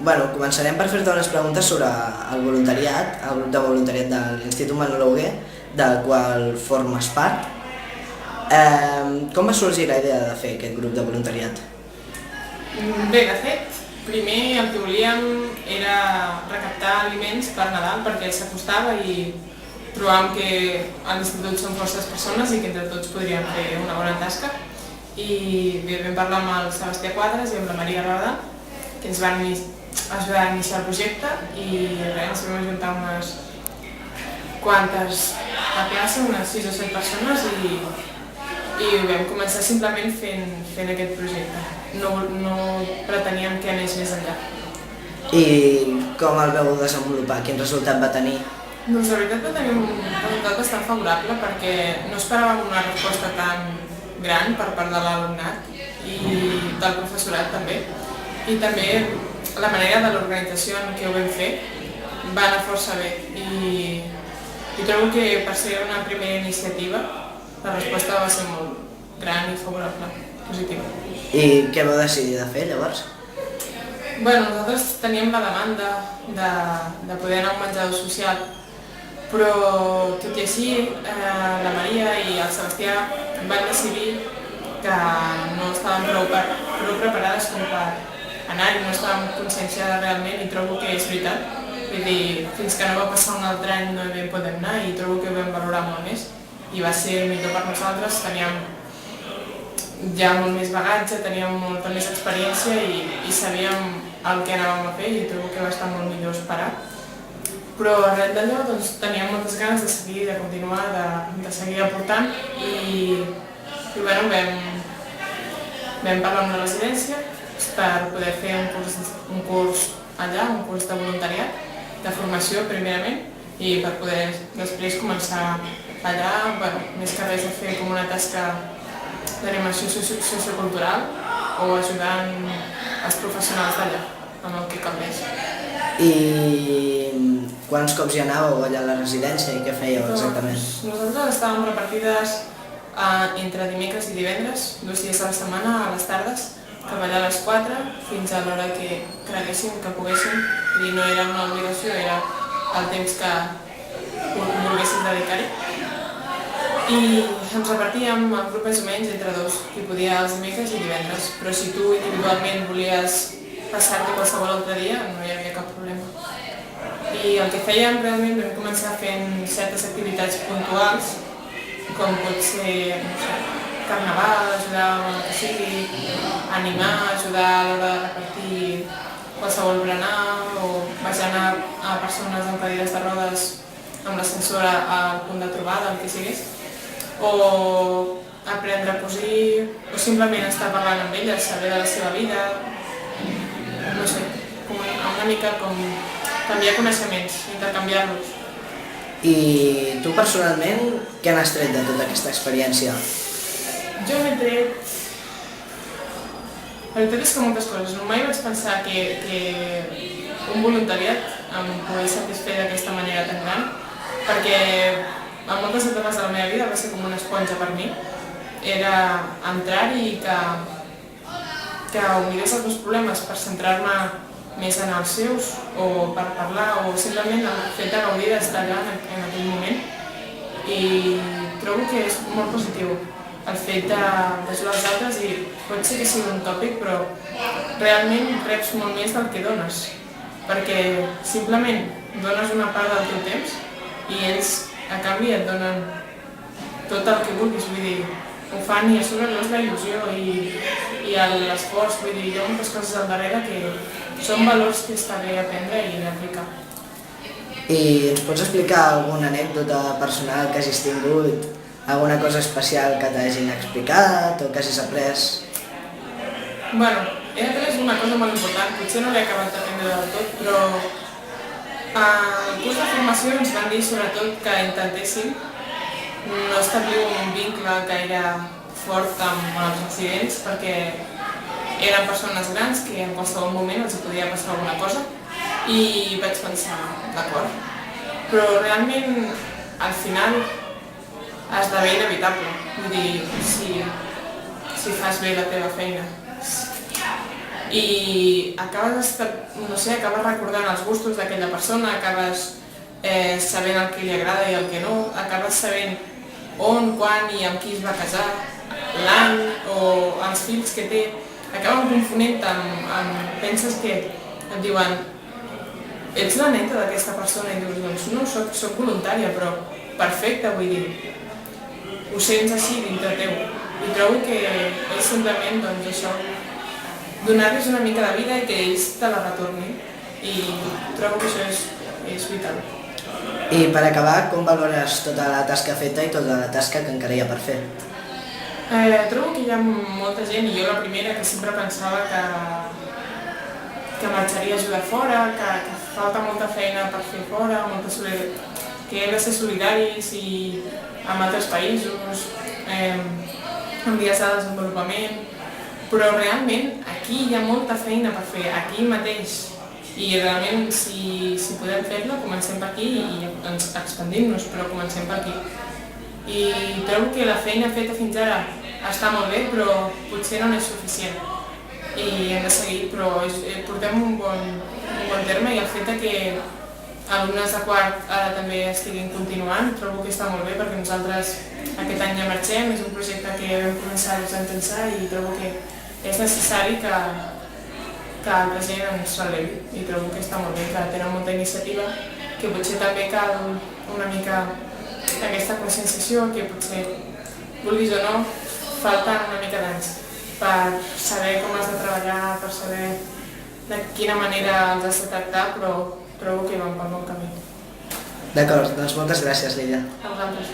Començarem per fer-te unes preguntes sobre el voluntariat, el grup de voluntariat de l'Institut Manolo Hugué, del qual formes part. Com va sorgir la idea de fer aquest grup de voluntariat? Bé, de fet, primer el que volíem era recaptar aliments per Nadal perquè s'acostava i trobàvem que a l'institut són forces persones i que entre tots podríem fer una bona tasca. I bé, vam parlar amb el Sebastià Quadres i amb la Maria Roda, que ens van iniciar el projecte i ens vam ajuntar unes quantes a classe, unes 6 o 7 persones i vam començar simplement fent aquest projecte. No preteníem que anés més enllà. I com el veu desenvolupar? Quin resultat va tenir? Doncs la veritat va tenir un resultat bastant favorable perquè no esperàvem una resposta tan gran per part de l'alumnat i del professorat també. I també la manera de l'organització en què ho vam fer va anar força bé i trobo que per ser una primera iniciativa la resposta va ser molt gran i favorable, positiva. I què vau decidir de fer llavors? Nosaltres teníem la demanda de poder anar a un menjador social, però tot i així la Maria i el Sebastià van decidir que no estàvem prou preparades com per anar i no estàvem conscienciades realment i trobo que és veritat. Vull dir, fins que no va passar un altre any no hi vam poder anar i trobo que ho vam valorar molt més i va ser millor per nosaltres. Teníem ja molt més bagatge, teníem molta més experiència i sabíem el que anàvem a fer i trobo que va estar molt millor esperar. Però arrel d'allò teníem moltes ganes de seguir, de continuar, de seguir aportant i vam parlar amb la residència per poder fer un curs allà, un curs de voluntariat, de formació primerament i per poder després començar allà, més que res a fer com una tasca d'animació sociocultural o ajudant els professionals d'allà amb el que calgués. I quants cops hi anàveu allà a la residència i què fèieu exactament? Nosaltres estàvem repartides entre dimecres i divendres, 2 dies a la setmana a les tardes, cap allà a les 4 fins a l'hora que creguéssim, que poguéssim. I no era una obligació, era el temps que volguéssim dedicar-hi. I ens repartíem el grup més o menys entre 2, qui podia els dimecres i divendres, però si tu individualment volies passar-te qualsevol altre dia no hi havia cap problema. I el que fèiem realment vam començar fent certes activitats puntuals, com pot ser carnaval, ajudar amb el que sigui, animar, ajudar a l'hora de repartir qualsevol berenar o vaig anar a persones amb cadires de rodes amb l'ascensor al punt de trobada, el que sigués, o aprendre a cosir, o simplement estar parlant amb elles, saber de la seva vida, no sé, una mica com canviar coneixements, intercanviar-los. I tu personalment, què n'has tret de tota aquesta experiència? Jo m'he tret... La veritat és que moltes coses. Mai vaig pensar que un voluntariat em pogués satisfer d'aquesta manera tan gran, perquè en moltes etapes de la meva vida va ser com una esponja per mi. Era entrar-hi i que oblidés els meus problemes per centrar-me més en els seus o per parlar o simplement el fet de gaudir d'estar allà en aquell moment. I trobo que és molt positiu el fet d'ajudar els altres i pot ser que sigui un tòpic, però realment reps molt més del que dones, perquè simplement dones una part del teu temps i ells a canvi et donen tot el que vulguis, vull dir, ho fan i a sobre no és la il·lusió i l'esforç, vull dir, hi ha moltes coses al darrere que són valors que està bé aprendre i aplicar. I ens pots explicar alguna anècdota personal que hagis tingut? Alguna cosa especial que t'hagin explicat o que hagis après? He après una cosa molt important, potser no l'he acabat d'aprendre del tot, però al curs de formació ens van dir sobretot que intentéssim no establir un vincle gaire fort amb els residents perquè eren persones grans que en qualsevol moment els podia passar alguna cosa i vaig pensar, d'acord, però realment al final esdevé inevitable, vull dir, si fas bé la teva feina. i acabes recordant els gustos d'aquella persona, acabes sabent el que li agrada i el que no, acabes sabent on, quan i amb qui es va casar, l'any o els fills que té, acaben confonent-te amb penses que et diuen ets la neta d'aquesta persona i dius doncs no, soc voluntària, però perfecte, vull dir, ho sents així dintre teu i trobo que és simplement doncs això, donar-los una mica de vida i que ells te la retornin i trobo que això és vital. I per acabar, com valores tota la tasca feta i tota la tasca que encara hi ha per fer? Trobo que hi ha molta gent, i jo la primera, que sempre pensava que marxaria a ajudar fora, que falta molta feina per fer fora, que hem de ser solidaris i amb altres països, amb dies de desenvolupament, però realment aquí hi ha molta feina per fer, aquí mateix, i realment si podem fer-la comencem per aquí i ens expandim-nos, però comencem per aquí. I trobo que la feina feta fins ara està molt bé, però potser no és suficient i hem de seguir, però portem un bon terme i el fet que alumnes de quart ara també estiguin continuant trobo que està molt bé perquè nosaltres aquest any ja marxem, és un projecte que vam començar els anys ençà i trobo que és necessari que altra gent ens relevi i trobo que està molt bé, que tenen molta iniciativa, que potser també cal una mica aquesta conscienciació que potser, vulguis o no, falten una mica d'anys per saber com has de treballar, per saber de quina manera els has de tractar, però trobo que van pel bon camí. D'acord, doncs moltes gràcies, Lilla. A vosaltres.